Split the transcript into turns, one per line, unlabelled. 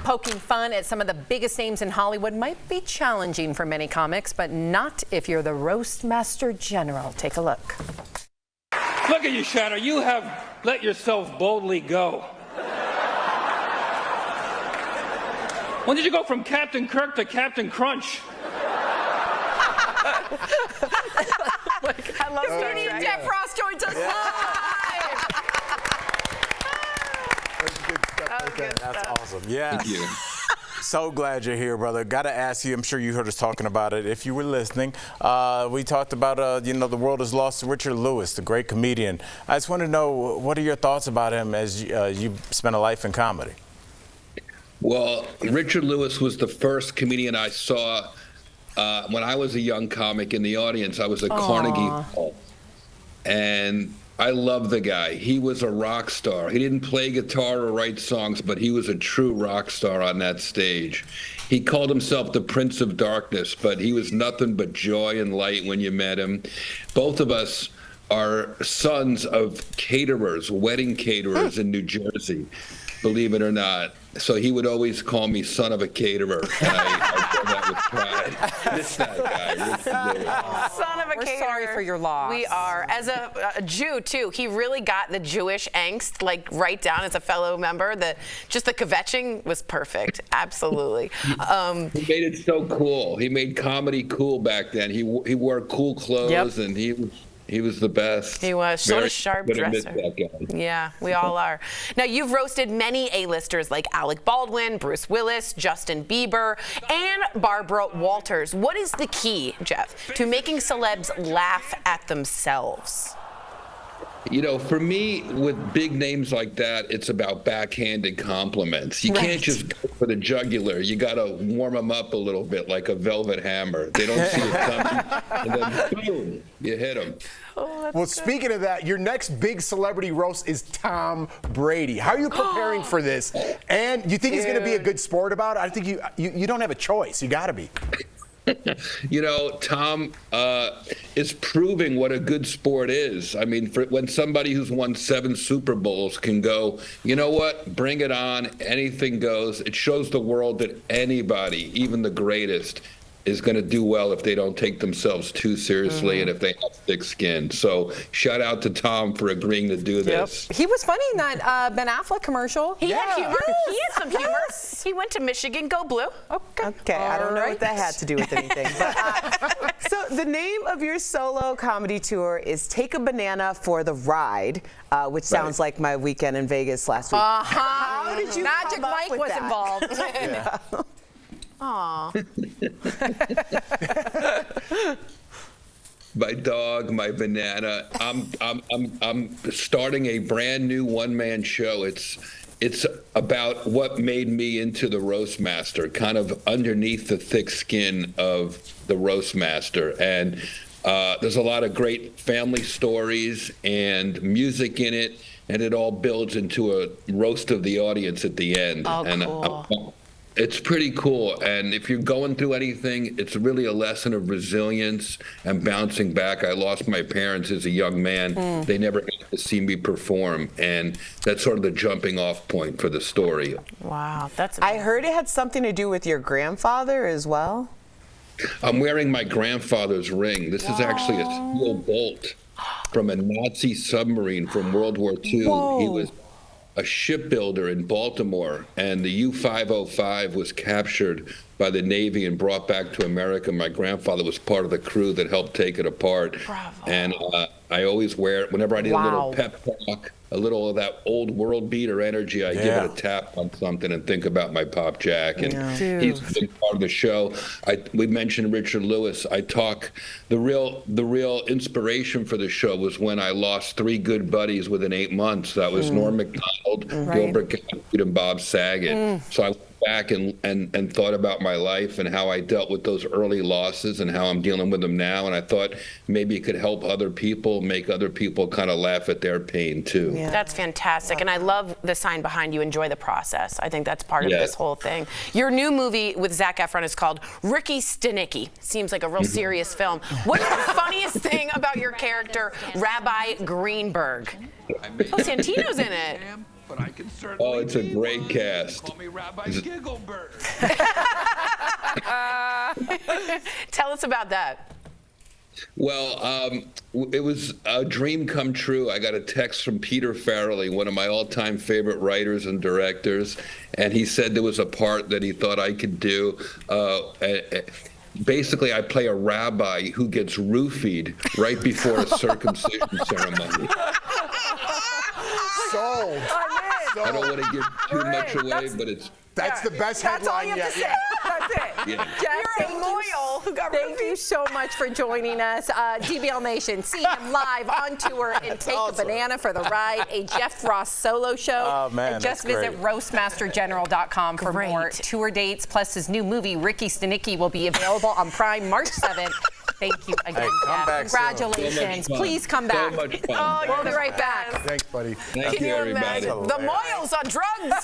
Poking fun at some of the biggest names in Hollywood might be challenging for many comics, but not if you're the Roastmaster General. Take a look.
Look at you, Shadow. You have let yourself boldly go. When did you go from Captain Kirk to Captain Crunch?
I love Comedian Jeff Frost joins us live.
That's awesome. Yeah.
Thank you.
So glad you're here, brother. Got to ask you, I'm sure you heard us talking about it. If you were listening, we talked about, the world has lost Richard Lewis, the great comedian. I just want to know, what are your thoughts about him as you spent a life in comedy?
Well, Richard Lewis was the first comedian I saw when I was a young comic in the audience. I was at Carnegie Hall, and I love the guy. He was a rock star. He didn't play guitar or write songs, but he was a true rock star on that stage. He called himself the Prince of Darkness, but he was nothing but joy and light when you met him. Both of us are sons of caterers, wedding caterers in New Jersey, believe it or not. So he would always call me son of a caterer, and I did that with pride. Miss that guy.
Son of a
We're
caterer.
sorry for your loss.
We are. As a Jew, too, he really got the Jewish angst, like, right down as a fellow member. Just the kvetching was perfect. Absolutely.
He made it so cool. He made comedy cool back then. He wore cool clothes, and he was the best.
He was. So a sharp dresser.
That guy.
Yeah, we all are. Now, you've roasted many A-listers like Alec Baldwin, Bruce Willis, Justin Bieber, and Barbara Walters. What is the key, Jeff, to making celebs laugh at themselves?
For me, with big names like that, it's about backhanded compliments. You can't just go for the jugular. You got to warm them up a little bit, like a velvet hammer. They don't see it coming, and then boom, you hit them.
Well, speaking of that, your next big celebrity roast is Tom Brady. How are you preparing for this? And you think he's going to be a good sport about it? I think you don't have a choice. You got to be.
Tom is proving what a good sport is. I mean, when somebody who's won 7 Super Bowls can go, you know what, bring it on, anything goes. It shows the world that anybody, even the greatest, is going to do well if they don't take themselves too seriously and if they have thick skin. So shout out to Tom for agreeing to do this.
He was funny in that Ben Affleck commercial.
He had humor. He had some humor. He went to Michigan, go blue.
Okay, I don't know what that had to do with anything. But, so the name of your solo comedy tour is Take a Banana for the Ride, which sounds like my weekend in Vegas last week. How did you
Magic
come up
Mike
with
was
that?
involved.
Aw.
My dog, my banana. I'm starting a brand new one-man show. It's about what made me into the Roastmaster, kind of underneath the thick skin of the Roastmaster. And there's a lot of great family stories and music in it, and it all builds into a roast of the audience at the end.
Oh,
and
cool.
It's pretty cool, and if you're going through anything, it's really a lesson of resilience and bouncing back. I lost my parents as a young man. They never got to see me perform, and that's sort of the jumping off point for the story.
Wow, that's
I heard it had something to do with your grandfather as well.
I'm wearing my grandfather's ring. This is actually a steel bolt from a Nazi submarine from World War II.
Whoa.
He was a shipbuilder in Baltimore, and the U-505 was captured by the Navy and brought back to America. My grandfather was part of the crew that helped take it apart.
Bravo.
And I always wear it whenever I need a little pep talk, a little of that old world beater energy. I give it a tap on something and think about my Pop Jack. And he's a big part of the show. We mentioned Richard Lewis. I talk, the real inspiration for the show was when I lost 3 good buddies within 8 months. That was Norm Macdonald, Gilbert Gottfried, and Bob Saget. So I went back and thought about my life and how I dealt with those early losses and how I'm dealing with them now. And I thought maybe it could help other people, make other people kind of laugh at their pain too.
Yeah. That's fantastic. And I love the sign behind you, enjoy the process. I think that's part of this whole thing. Your new movie with Zac Efron is called Ricky Stenicki. Seems like a real serious film. What's the funniest thing about your character, Rabbi Greenberg? Oh, Santino's in it.
but I can certainly
Oh, it's a
be
great
one.
cast.
Call me Rabbi Gigglebird.
Tell us about that.
Well, it was a dream come true. I got a text from Peter Farrelly, one of my all-time favorite writers and directors, and he said there was a part that he thought I could do. Basically, I play a rabbi who gets roofied right before a circumcision ceremony.
Sold.
I don't want to give too much away, but
That's the best headline yet.
Yeah. That's it.
Yeah.
Jeff,
You're a loyal who got
thank you so much for joining us. DBL Nation, see him live on tour and Take a Banana for the Ride, a Jeff Ross solo show.
Oh, man,
and just
that's
visit
great.
roastmastergeneral.com for
Great.
more tour dates. Plus, his new movie, Ricky Stenicki, will be available on Prime March 7th. Thank you again,
Hey, come
Jeff.
back soon.
Congratulations.
So much fun.
Please come
So
back.
much fun.
We'll be right back.
Thanks, buddy.
Thank
Can
you,
you
everybody.
imagine? The Moyles on drugs.